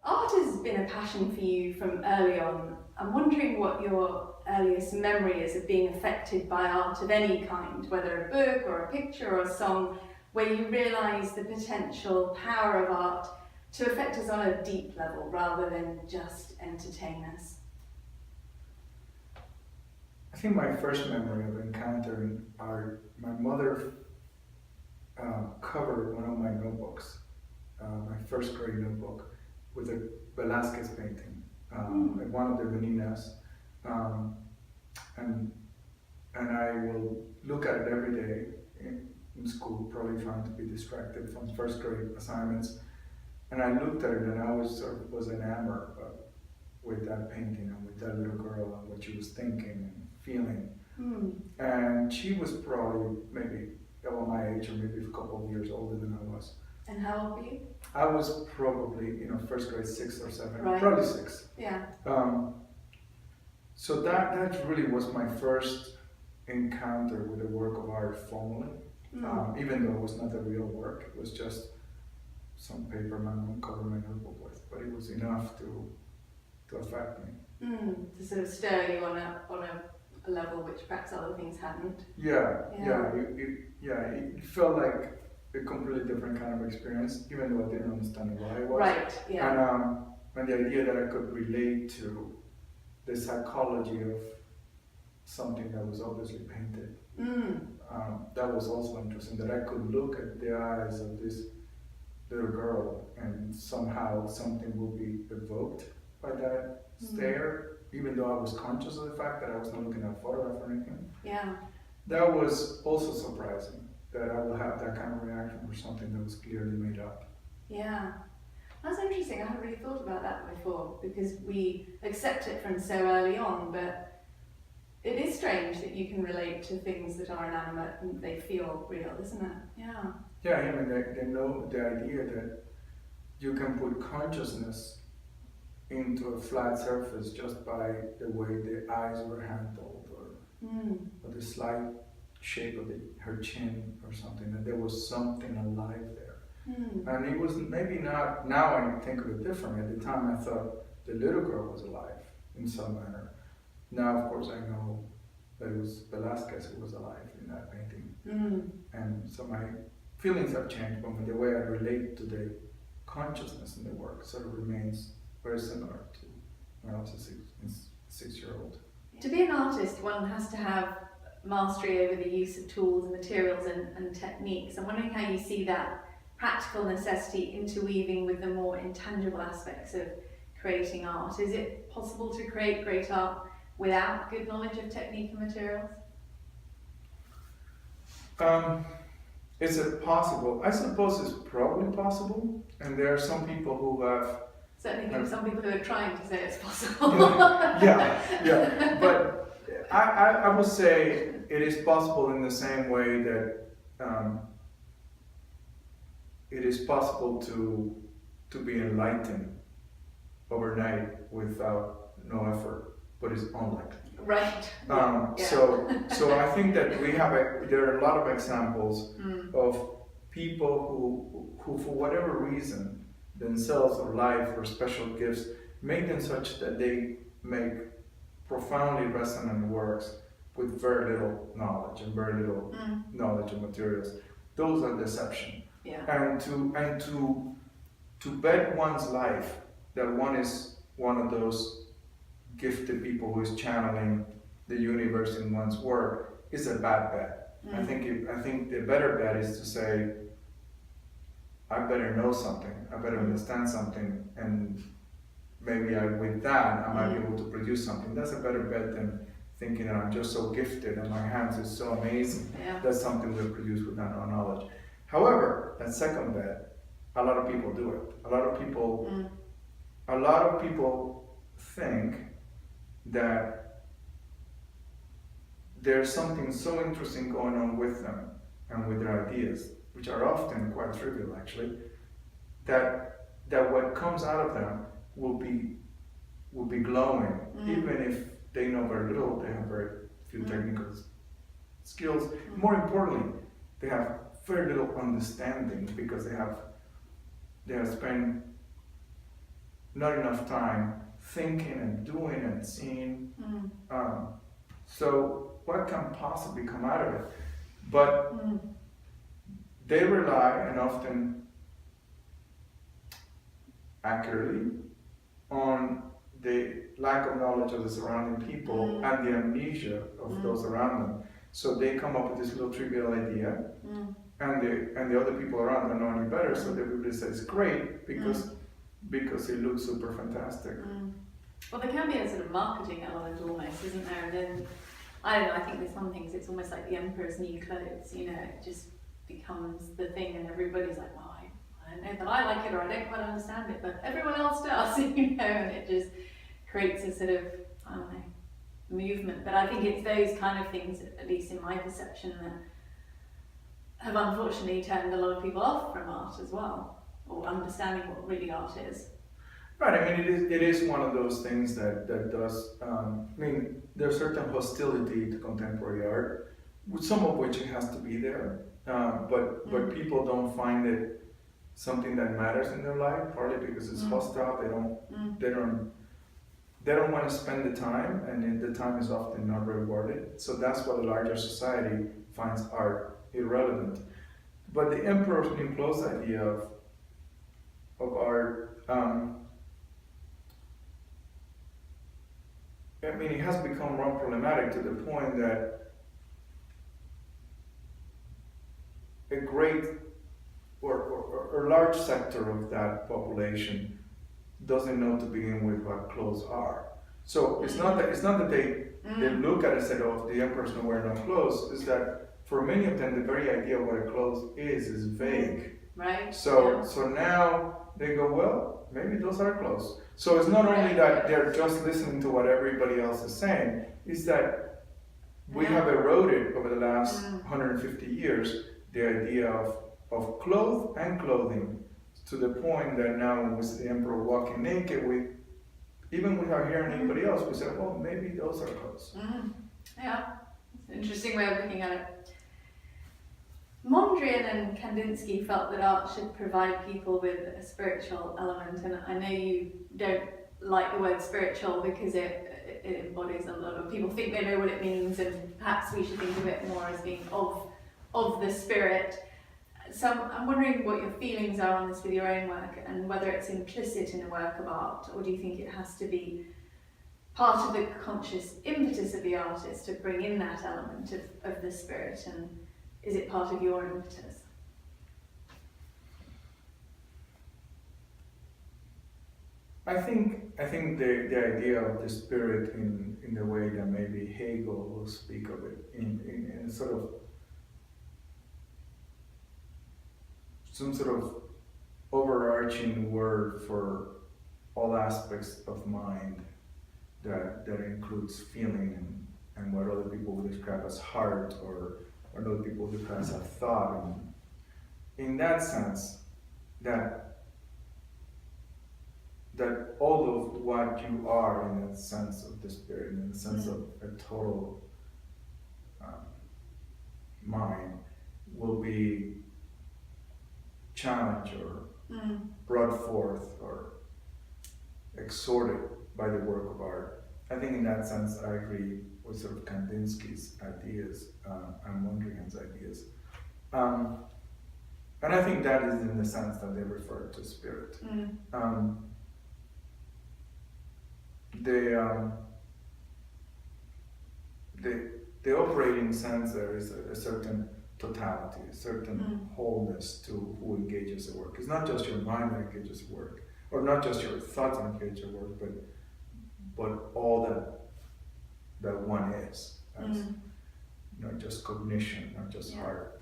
Art has been a passion for you from early on. I'm wondering what your earliest memory is of being affected by art of any kind, whether a book or a picture or a song, where you realise the potential power of art to affect us on a deep level rather than just entertain us. I think my first memory of encountering art, my mother covered one of my notebooks, my first grade notebook, with a Velázquez painting, at one of the Meninas, and I will look at it every day in school, probably trying to be distracted from first grade assignments. And I looked at it and I was enamored with that painting and with that little girl and what she was thinking and feeling. And she was probably maybe about my age or maybe a couple of years older than I was. And how old were you? I was probably, first grade, 6 or 7, right. Probably 6. Yeah. So that really was my first encounter with a work of art formally, even though it was not the real work. It was just some paper my mom covered my notebook with, but it was enough to affect me. To sort of stir you on a level which perhaps other things hadn't. Yeah. It felt like a completely different kind of experience, even though I didn't understand why it was. Right. Yeah. And the idea that I could relate to the psychology of something that was obviously painted. That was also interesting, that I could look at the eyes of this little girl and somehow something will be evoked by that stare, even though I was conscious of the fact that I was not looking at a photograph or anything. Yeah. That was also surprising, that I would have that kind of reaction for something that was clearly made up. Yeah. That's interesting. I hadn't really thought about that before, because we accept it from so early on, but it is strange that you can relate to things that are inanimate and they feel real, isn't it? Yeah. Yeah, I mean, they know the idea that you can put consciousness into a flat surface just by the way the eyes were handled, or the slight shape of her chin or something, that there was something alive there. And it was maybe not, now I think of it differently. At the time I thought the little girl was alive in some manner. Now, of course, I know that it was Velázquez who was alive in that painting. And so my feelings have changed, but the way I relate to the consciousness in the work sort of remains very similar to when I was a 6-year-old. To be an artist, one has to have mastery over the use of tools and materials and techniques. I'm wondering how you see that practical necessity interweaving with the more intangible aspects of creating art. Is it possible to create great art without good knowledge of technique and materials? Is it possible? I suppose it's probably possible, and there are some people who have... Certainly some people who are trying to say it's possible. Yeah. But I would say it is possible in the same way that it is possible to be enlightened overnight without no effort, but it's unlikely. Right. So I think that there are a lot of examples of people who for whatever reason, themselves or life or special gifts, make them such that they make profoundly resonant works with very little knowledge and very little knowledge of materials. Those are deception. Yeah. And to bet one's life that one is one of those gifted people who is channeling the universe in one's work is a bad bet. I think the better bet is to say, I better know something, I better understand something, and maybe with that I might be able to produce something. That's a better bet than thinking that I'm just so gifted and my hands are so amazing. That's something we'll produce without no knowledge. However, that second bet, a lot of people do it. A lot of people think that there's something so interesting going on with them and with their ideas, which are often quite trivial actually, that what comes out of them will be glowing, even if they know very little, they have very few technical skills. More importantly, they have very little understanding because they have spent not enough time thinking and doing and seeing. So what can possibly come out of it? But they rely, and often accurately, on the lack of knowledge of the surrounding people and the amnesia of those around them. So they come up with this little trivial idea, and the other people around don't know any better, so everybody says it's great because it looks super fantastic. Well, there can be a sort of marketing element almost, isn't there? And then, I don't know, I think with some things it's almost like the emperor's new clothes, you know, it just becomes the thing and everybody's like, well, I don't know that I like it or I don't quite understand it, but everyone else does, you know, and it just creates a sort of, I don't know, movement. But I think it's those kind of things, at least in my perception, that have unfortunately turned a lot of people off from art as well, or understanding what really art is. Right, I mean, it is one of those things that does, there's certain hostility to contemporary art, some of which it has to be there, but people don't find it something that matters in their life, partly because it's hostile, they don't want to spend the time, and the time is often not rewarded, so that's why the larger society finds art irrelevant. But the emperor's new clothes idea of art, it has become more problematic to the point that a great or large sector of that population doesn't know to begin with what clothes are. So it's not that they look at it and say, oh, the emperor's not wearing no clothes. It's that for many of them, the very idea of what a clothes is vague. Right. So now they go, well, maybe those are clothes. So it's not only that they're just listening to what everybody else is saying, it's that we have eroded over the last 150 years the idea of clothes and clothing, to the point that now when we see the emperor walking naked, even without hearing anybody else, we say, well, maybe those are clothes. Yeah, it's an interesting way of looking at it. Mondrian and Kandinsky felt that art should provide people with a spiritual element, and I know you don't like the word spiritual because it embodies a lot of people think they know what it means, and perhaps we should think of it more as being of the spirit. So I'm wondering what your feelings are on this with your own work, and whether it's implicit in a work of art, or do you think it has to be part of the conscious impetus of the artist to bring in that element of the spirit, and is it part of your impetus? I think the idea of the spirit in the way that maybe Hegel will speak of it in sort of some sort of overarching word for all aspects of mind that includes feeling and what other people would describe as heart, or what other people would describe as a thought. And in that sense, that all of what you are in that sense of the spirit, in the sense of a total mind, will be challenged or brought forth or exhorted by the work of art. I think in that sense I agree with sort of Kandinsky's ideas and Mondrian's ideas. And I think that is in the sense that they refer to spirit. The operating sense there is a certain totality, a certain wholeness to who engages the work. It's not just your mind that engages the work, or not just your thoughts that engage the work, but all that one is. Not just cognition, not just heart.